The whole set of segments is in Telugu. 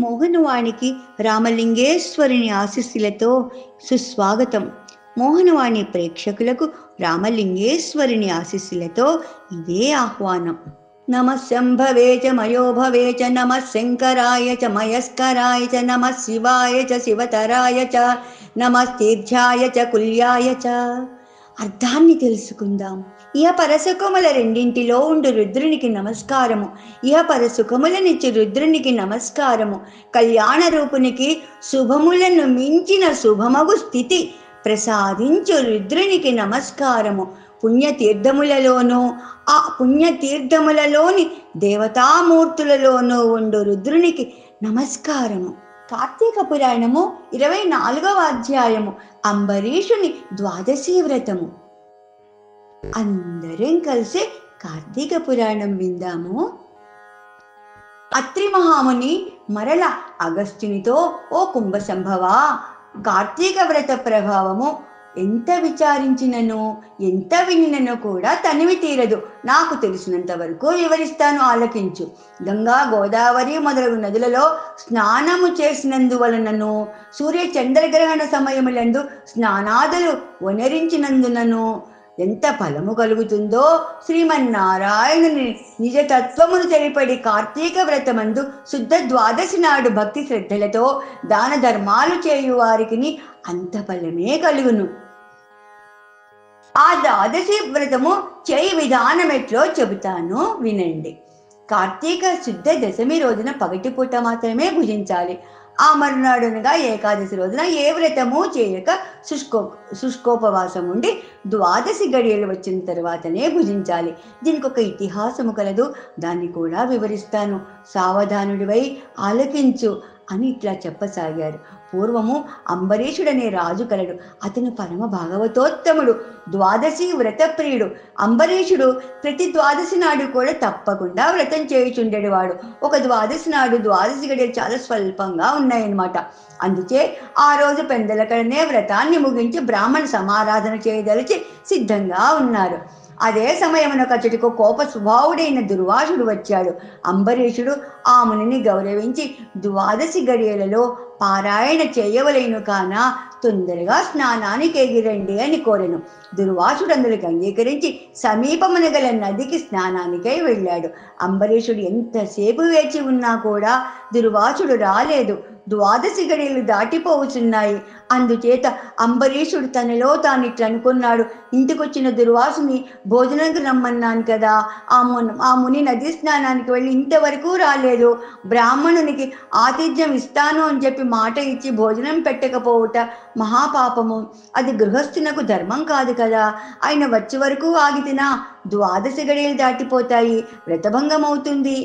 మోహనవాణికి రామలింగేశ్వరుని ఆశీస్సులతో సుస్వాగతం. మోహనవాణి ప్రేక్షకులకు రామలింగేశ్వరుని ఆశీస్సులతో ఇదే ఆహ్వానం. నమః శంభవే చ మయో భవే చ నమః శంకరాయ చ మయస్కరాయ చ నమః శివాయ చ శివతరాయ చ నమస్తీర్థ్యాయ చ కుల్యాయ చ. అర్థాన్ని తెలుసుకుందాం. ఇహ పరసుఖముల రెండింటిలో ఉండు రుద్రునికి నమస్కారము. ఇహ పరసుఖములనిచ్చు రుద్రునికి నమస్కారము. కళ్యాణ రూపునికి శుభములను మించిన శుభమగు స్థితి ప్రసాదించు రుద్రునికి నమస్కారము. పుణ్యతీర్థములలోనూ ఆ పుణ్యతీర్థములలోని దేవతామూర్తులలోనూ ఉండు రుద్రునికి నమస్కారము. కార్తీక పురాణము 24వ అధ్యాయము అంబరీషుని ద్వాదశి వ్రతము. అందరం కలిసి కార్తీక పురాణం విందాము. అత్రి మహాముని మరల అగస్త్యునితో, ఓ కుంభ సంభవ, కార్తీక వ్రత ప్రభావము ఎంత విచారించినను ఎంత వినినను కూడా తనివి తీరదు. నాకు తెలిసినంత వరకు వివరిస్తాను, ఆలకించు. గంగా, గోదావరి మొదలగు నదులలో స్నానము చేసినందువలనను, సూర్య చంద్రగ్రహణ సమయములందు స్నానాదులు వనరించినందునను ఎంత ఫలము కలుగుతుందో శ్రీమన్నారాయణుని నిజతత్వమును తెలిపడి కార్తీక వ్రతమందు శుద్ధ ద్వాదశి నాడు భక్తి శ్రద్ధలతో దాన ధర్మాలు చేయు వారికి అంత ఫలమే కలుగును. ఆ ద్వాదశి వ్రతము చేయి విధానం ఎట్లో చెబుతాను, వినండి. కార్తీక శుద్ధ దశమి రోజున పగటిపూట మాత్రమే భుజించాలి. ఆ మరునాడునగా ఏకాదశి రోజున ఏ వ్రతము చేయక శుష్కోపవాసం ఉండి ద్వాదశి గడియలు వచ్చిన తర్వాతనే భుజించాలి. దీనికి ఒక ఇతిహాసము కలదు, దాన్ని కూడా వివరిస్తాను. సావధానుడివై ఆలకించు అని ఇట్లా చెప్పసాగారు. పూర్వము అంబరీషుడనే రాజు కలడు. అతను పరమ భాగవతోత్తముడు, ద్వాదశి వ్రతప్రియుడు. అంబరీషుడు ప్రతి ద్వాదశి నాడు కూడా తప్పకుండా వ్రతం చేయుచుండేడు వాడు. ఒక ద్వాదశి నాడు ద్వాదశి గడియలు చాలా స్వల్పంగా ఉన్నాయన్నమాట. అందుచే ఆ రోజు పెందలకడనే వ్రతాన్ని ముగించి బ్రాహ్మణ సమారాధన చేయదలిచి సిద్ధంగా ఉన్నారు. అదే సమయమున కచటికు కోప స్వభావుడైన దుర్వాసుడు వచ్చాడు. అంబరీషుడు ఆ మునిని గౌరవించి ద్వాదశి గడియలలో పారాయణ చేయవలేను కాన తొందరగా స్నానానికి ఎగిరండి అని కోరెను. దుర్వాసుడు అందులకు అంగీకరించి సమీపమున గల నదికి స్నానానికై వెళ్ళాడు. అంబరీషుడు ఎంతసేపు వేచి ఉన్నా కూడా దుర్వాసుడు రాలేదు. ద్వాదశి గడియలు దాటిపోవచ్చున్నాయి. అందుచేత అంబరీషుడు తనలో తాను ఇట్లా అనుకున్నాడు, ఇంటికొచ్చిన దుర్వాసుని భోజనానికి రమ్మన్నాను కదా, ఆ ముని నది స్నానానికి వెళ్ళి ఇంతవరకు రాలేదు. బ్రాహ్మణునికి ఆతిథ్యం ఇస్తాను అని చెప్పి మాట ఇచ్చి భోజనం పెట్టకపోవుట మహాపాపము. అది గృహస్థునకు ధర్మం కాదు కదా. ఆయన వచ్చే వరకు ఆగితినా ద్వాదశి గడియలు దాటిపోతాయి, వ్రతభంగం అవుతుంది.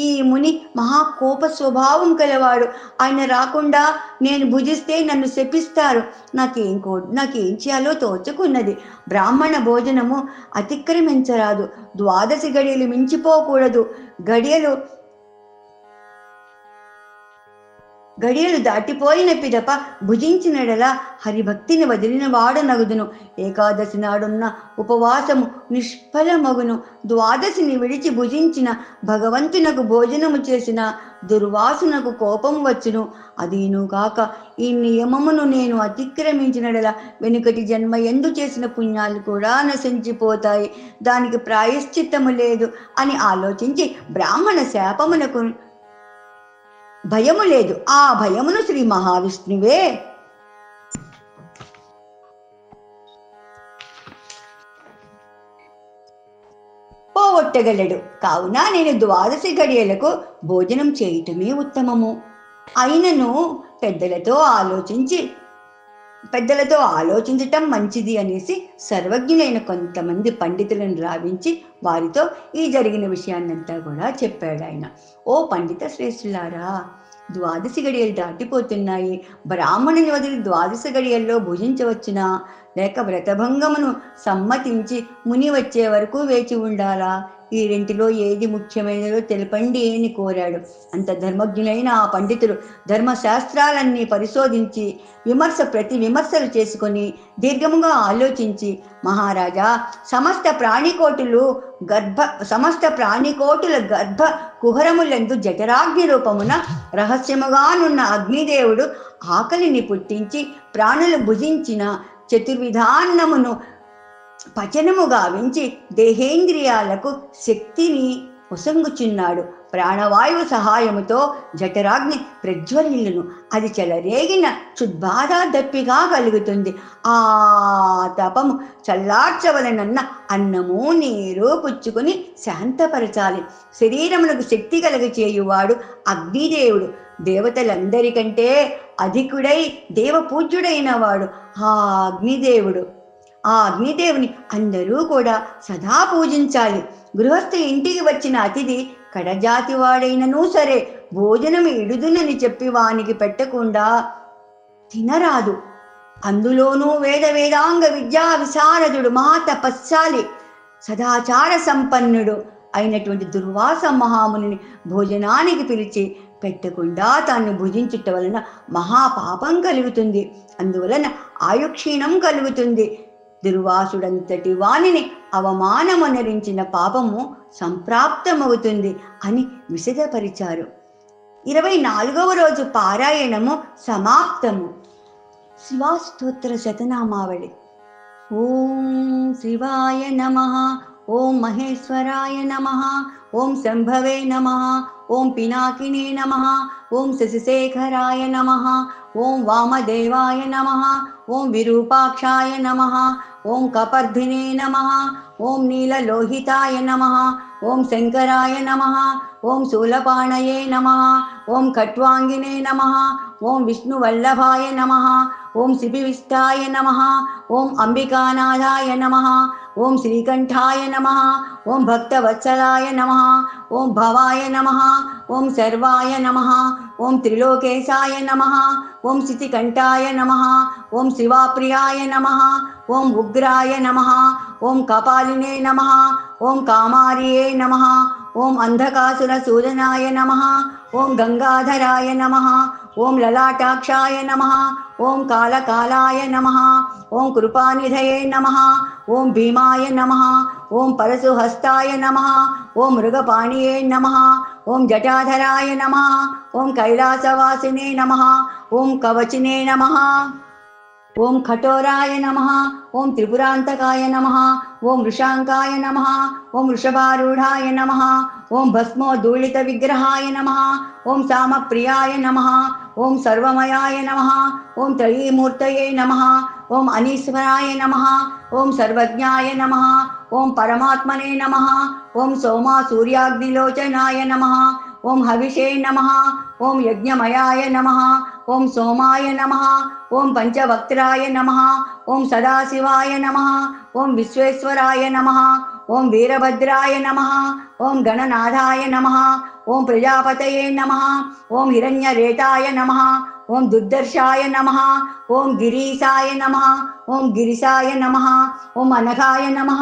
ఈ ముని మహాకోప స్వభావం కలవాడు. ఆయన రాకుండా నేను భుజిస్తే నన్ను శపిస్తారు. నాకేం చేయాలో తోచుకున్నది. బ్రాహ్మణ భోజనము అతిక్రమించరాదు, ద్వాదశి గడియలు మించిపోకూడదు. గడియలు దాటిపోయిన పిదప భుజించినడలా హరిభక్తిని వదిలిన వాడనగుదును. ఏకాదశి నాడున్న ఉపవాసము నిష్ఫలమగును. ద్వాదశిని విడిచి భుజించిన భగవంతునకు భోజనము చేసిన దుర్వాసునకు కోపం వచ్చును. అదీను కాక ఈ నియమమును నేను అతిక్రమించినడలా వెనుకటి జన్మ ఎందు చేసిన పుణ్యాలు కూడా నశించిపోతాయి. దానికి ప్రాయశ్చిత్తము లేదు అని ఆలోచించి బ్రాహ్మణ శాపమునకు భయము లేదు. ఆ భయమును శ్రీ మహావిష్ణువే పోగొట్టగలడు. కావున నేను ద్వాదశి గడియలకు భోజనం చేయటమే ఉత్తమము. అయినను పెద్దలతో ఆలోచించటం మంచిది అనేసి సర్వజ్ఞులైన కొంతమంది పండితులను రావించి వారితో ఈ జరిగిన విషయాన్నంతా కూడా చెప్పాడు ఆయన. ఓ పండిత శ్రేష్ఠులారా, ద్వాదశి గడియలు దాటిపోతున్నాయి. బ్రాహ్మణుని వదిలి ద్వాదశి గడియల్లో భుజించవచ్చునా, లేక వ్రతభంగమును సమ్మతించి ముని వచ్చే వరకు వేచి ఉండాలా? ఈ రెంటిలో ఏది ముఖ్యమైనదో తెలపండి అని కోరాడు. అంత ధర్మజ్ఞులైన ఆ పండితులు ధర్మశాస్త్రాలన్నీ పరిశోధించి ప్రతి విమర్శలు చేసుకొని దీర్ఘముగా ఆలోచించి, మహారాజా, సమస్త ప్రాణికోటుల గర్భ కుహరములందు జఠరాగ్ని రూపమున రహస్యముగానున్న అగ్నిదేవుడు ఆకలిని పుట్టించి ప్రాణులు భుజించిన చతుర్విధాన్నమును పచనము గావించి దేహేంద్రియాలకు శక్తిని ఒసంగుచున్నాడు. ప్రాణవాయువు సహాయముతో జఠరాగ్ని ప్రజ్వలిల్లును. అది చెలరేగిన చుద్బాధ దప్పిగా కలుగుతుంది. ఆ తపము చల్లార్చవలనన్న అన్నము నీరు పుచ్చుకుని శాంతపరచాలి. శరీరమునకు శక్తి కలగచేయువాడు అగ్నిదేవుడు. దేవతలందరికంటే అధికుడై దేవపూజ్యుడైన వాడు ఆ అగ్నిదేవుడు. ఆ అగ్నిదేవుని అందరూ కూడా సదా పూజించాలి. గృహస్థ ఇంటికి వచ్చిన అతిథి కడజాతి వాడైనను సరే భోజనం ఇడుదునని చెప్పి వానికి పెట్టకుండా తినరాదు. అందులోనూ వేదాంగ విద్యా విశారదుడు, మహాతపస్శాలి, సదాచార సంపన్నుడు అయినటువంటి దుర్వాస మహాముని భోజనానికి పిలిచి పెట్టకుండా తాను భుజించుట వలన మహాపాపం కలుగుతుంది. అందువలన ఆయుక్షీణం కలుగుతుంది. దుర్వాసుడంతటి వానిని అవమానమనరించిన పాపము సంప్రాప్తమవుతుంది అని విశదపరిచారు. 24వ రోజు పారాయణము సమాప్తము. శివాస్తోత్ర శతనామావళి. ఓం శివాయ నమః, ఓం మహేశ్వరాయ నమః, ఓం శంభవే నమః, ఓం పినాకినే నమః, ఓం శశిశేఖరాయ నమః, ఓం వామదేవాయ నమః, ఓం విరూపాక్షాయ నమః, ఓం కపర్ధినే నమః, ఓం నీలలోహితాయ నమః, ఓం శంకరాయ నమః, ఓం శూలపాణయే నమః, ఓం ఖట్వాంగినే నమః, ఓం విష్ణువల్లభాయ నమః, ఓం శిబివిష్టాయ నమః, ఓం అంబికానాథాయ నమః, ఓం శ్రీకంఠాయ నమః, ఓం భక్తవత్సలాయ నమః, ఓం భవాయ నమః, ఓం సర్వాయ నమః, ఓం త్రిలోకేశాయ నమః, ఓం శితికంఠాయ నమః, ఓం శివాప్రియాయ నమః, ఓం ఉగ్రాయ నమః, ఓం కపాలినే నమః, ఓం కామార్యే నమః, ఓం అంధకాసుర సూదనాయ నమః, ఓం గంగాధరాయ నమః, ఓం లలాటాక్షాయ నమః, ఓం కాళకాలాయ నమః, ఓం కృపానిధయే నమః, ఓం భీమాయ నమః, ఓం పరశుహస్తాయ నమః, ఓం మృగపాణియే నమః, ఓం జటాధరాయ నమః, ఓం కైలాసవాసినే నమః, ఓం కవచినే నమః, ఓం కఠోరాయ నమః, ఓం త్రిపురాంతకాయ నమః, ఓం వృషాంకాయ నమః, ఓం వృషభారూఢాయ నమః, ఓం భస్మోద్ధూళిత విగ్రహాయ నమః, ఓం సామప్రియాయ నమః, ఓం సర్వమయాయ నమః, ఓం త్రయీమూర్తయే నమః, ఓం అనీశ్వరాయ నమః, ఓం సర్వజ్ఞాయ నమః, ఓం పరమాత్మనే నమః, ఓం సోమా సూర్యాగ్నిలోచనాయ నమః, ఓం హవిషే నమః, ఓం యజ్ఞమయాయ నమః, ఓం సోమాయ నమః, ఓం పంచవక్త్రాయ నమః, ఓం సదాశివాయ నమః, ఓం విశ్వేశ్వరాయ నమః, ఓం వీరభద్రాయ నమః, ఓం గణనాథాయ నమః, ఓం ప్రజాపతయే నమః, ఓం హిరణ్యరేతాయ నమః, ఓం దుర్దర్శాయ నమః, ఓం గిరీశాయ నమః, ఓం గిరిశాయ నమః, ఓం అనఘాయ నమః,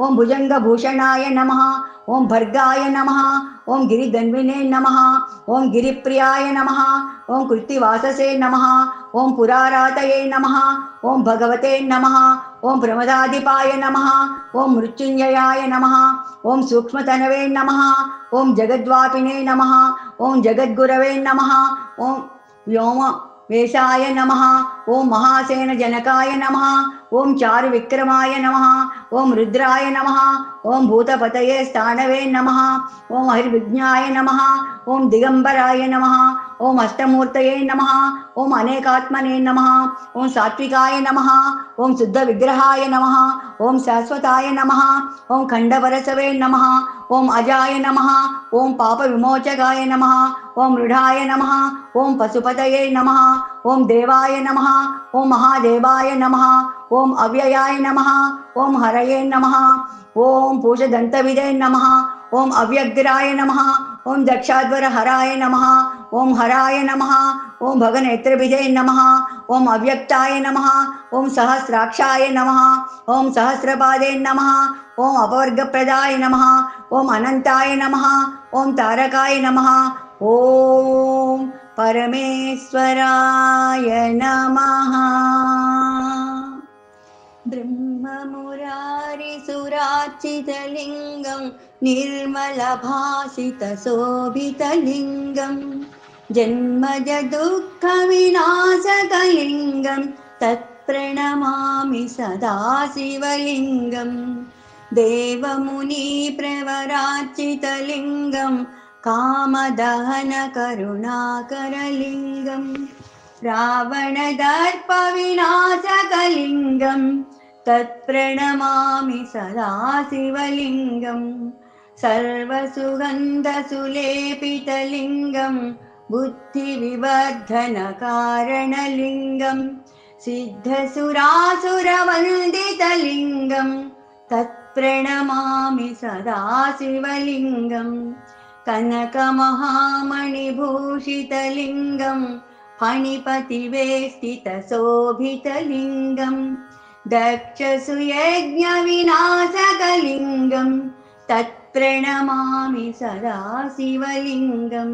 ఓం భుజంగభూషణాయ నమః, ఓం భర్గాయ నమః, ఓం గిరిగన్వినే నమః, ఓం గిరిప్రియాయ నమః, ఓం కృత్తివాససే నమః, ఓం పురారాతయే నమః, ఓం భగవతే నమః, ఓం ప్రమదాధిపాయ నమః, ఓం మృత్యుంజయాయ నమః, ఓం సూక్ష్మతనవే నమః, ఓం జగద్వాపినే నమః, ఓం జగద్గురవే నమః, ఓం వ్యోమ వేషాయ నమః, ఓం మహాసేన జనకాయ నమః, ఓం చారు విక్రమాయ నమః, ఓం రుద్రాయ నమః, ఓం భూతపతయే స్థానవే నమః, ఓం హరివిజ్ఞాయ నమః, ఓం దిగంబరాయ నమః, ఓం అష్టమూర్తయే నమః, ఓం అనేకాత్మనే నమః, ఓం సాత్వికాయ నమః, ఓం శుద్ధ విగ్రహాయ నమః, ఓం శాశ్వతాయ నమః, ఓం ఖండవరసవే నమః, ఓం అజాయ నమః, ఓం పాప విమోచకాయ నమః, ఓం మృఢాయ నమః, ఓం పశుపతయే నమః, ఓం దేవాయ నమః, ఓం మహాదేవాయ నమః, ఓం అవ్యయాయ నమః, ఓం హరయే నమః, ఓం పూషదంతవిదే నమః, ఓం అవ్యగ్రాయ నమః, ఓం దక్షాధ్వర హరాయ నమః, ఓం హరాయ నమః, ఓం భగనేత్రభిజే నమః, ఓం అవ్యక్తాయ నమః, ఓం సహస్రాక్షాయ నమః, ఓం సహస్రపాదే నమః, ఓం అపవర్గప్రదాయ నమః, ఓం అనంతాయ నమః, ఓం తారకాయ నమః, ఓం పరమేశ్వరాయ నమః. ब्रह्ममुरारिसुरार्चितलिङ्गं निर्मलभासितशोभितलिङ्गं जन्मजदुःखविनाशकलिङ्गं तत्प्रणमामि सदा शिवलिङ्गं. देवमुनिप्रवरार्चितलिङ्गं कामदहनकरुणाकरलिङ्गं रावणदर्पविनाशकलिङ्गं तत्प्रणमामि सदा शिवलिङ्गं. सर्वसुगन्धसुलेपितलिङ्गं बुद्धिविवर्धनकारणलिङ्गं सिद्धसुरासुरवन्दितलिङ्गं तत्प्रणमामि सदा शिवलिङ्गं. कनकमहामणिभूषितलिङ्गं फणिपतिवेष्टितशोभितलिङ्गं दक्षसुयज्ञविनाशकलिङ्गं तत्प्रणमामि सदा शिवलिङ्गं.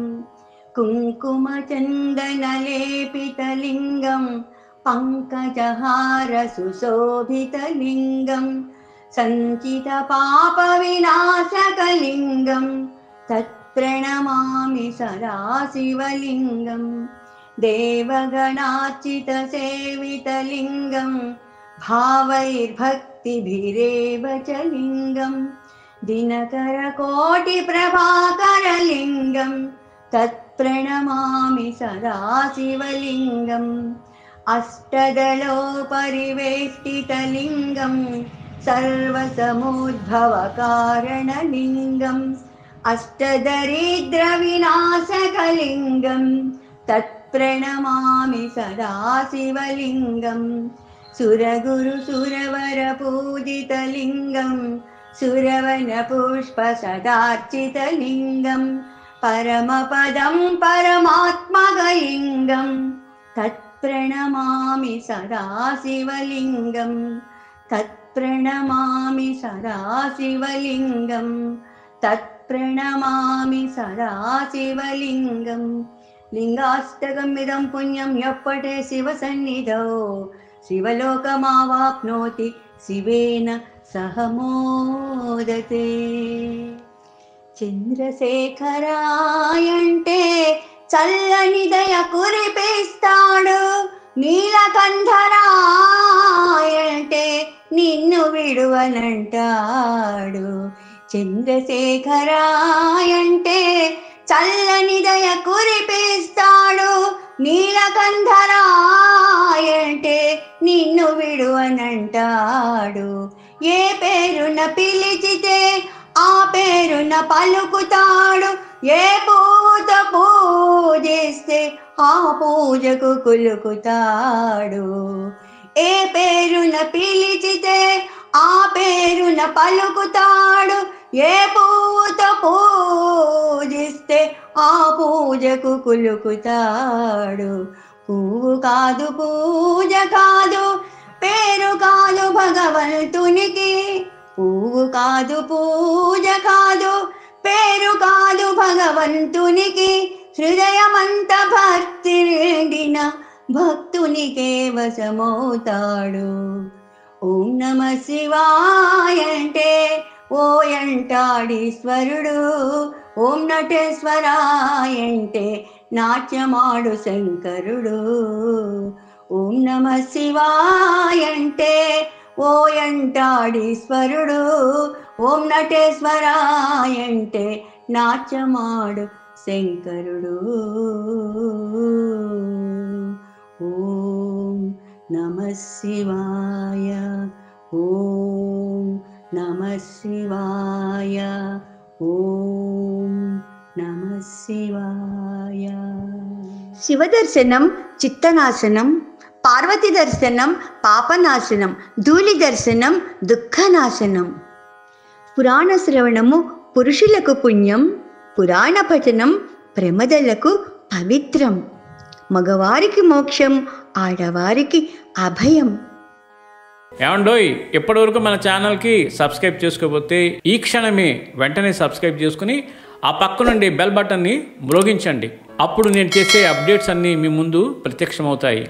कुङ्कुमचन्दनलेपितलिङ्गं पङ्कजहारसुशोभितलिङ्गं सञ्चितपापविनाशकलिङ्गं तत्प्रणमामि सदा शिवलिङ्गं. देवगणार्चितसेवितलिङ्गं भावैर्भक्तिभिरेव च लिङ्गं दिनकरकोटिप्रभाकरलिङ्गं तत्प्रणमामि सदा शिवलिङ्गं. अष्टदलोपरिवेष्टितलिङ्गं सर्वसमुद्भवकारणलिङ्गं अष्टदरिद्रविनाशकलिङ्गं तत्प्रणमामि सदा शिवलिङ्गं. सुरगुरुसुरवरपूजितलिङ्गं सुरवनपुष्पसदार्चितलिङ्गं परमपदं परमात्मकलिङ्गं तत्प्रणमामि सदा शिवलिङ्गं. तत्प्रणमामि सदा शिवलिङ्गं. तत्प्रणमामि सदा शिवलिङ्गं. लिङ्गाष्टकमिदं पुण्यं यः पठे शिवसन्निधौ शिवलोकमावाप्नोति शिवेन सह मोदते. చంద్రశేఖరాయంటే చల్లని దయ కురిపిస్తాడు, నీలకంఠరాయంటే నిన్ను విడువనంటాడు. చంద్రశేఖరాయంటే చల్లని దయ కురిపిస్తాడు, నీలకంఠరాయంటే నిన్ను విడువనంటాడు. ఏ పేరున పిలిచితే ఆ పేరున పలుకుతాడు, ఏ పూజతో పూజిస్తే ఆ పూజకు కులుకుతాడు. ఏ పేరున పిలిచితే ఆ పేరున పలుకుతాడు, ఏ పూజతో పూజిస్తే ఆ పూజకు కులుకుతాడు. పువ్వు కాదు పూజ కాదు, పేరు కాదు భగవంతునికి. పువ్వు కాదు పూజ కాదు, పేరు కాదు భగవంతునికి. హృదయమంత భక్తి నిండిన భక్తునికే వశమవుతాడు. ఓం నమ శివాయ అంటే ఓయంటాడీశ్వరుడు, ఓం నటేశ్వరాయ అంటే నాట్యమాడు శంకరుడు. ఓం నమ శివాయ అంటే ఓయంటాడీశ్వరుడు, ఓం నటేశ్వరాయ అంటే నాట్యమాడు శంకరుడు. ఓం నమ శివాయ, ఓం నమ శివాయ, ఓం నమ శివాయ. శివదర్శనం చిత్తనాశనం, పార్వతి దర్శనం పాపనాశనం, ధూళి దర్శనం దుఃఖనాశనం. పురాణ శ్రవణము పురుషులకు పుణ్యం, పురాణ పఠనం ప్రమదలకు పవిత్రం. మగవారికి మోక్షం, ఆడవారికి అభయం. ఏమండోయ్, ఇప్పటివరకు మన ఛానల్కి సబ్స్క్రైబ్ చేసుకోకపోతే ఈ క్షణమే వెంటనే సబ్స్క్రైబ్ చేసుకుని ఆ పక్క నుండి బెల్ బటన్ని మ్రోగించండి. అప్పుడు నేను చేసే అప్డేట్స్ అన్నీ మీ ముందు ప్రత్యక్షమవుతాయి.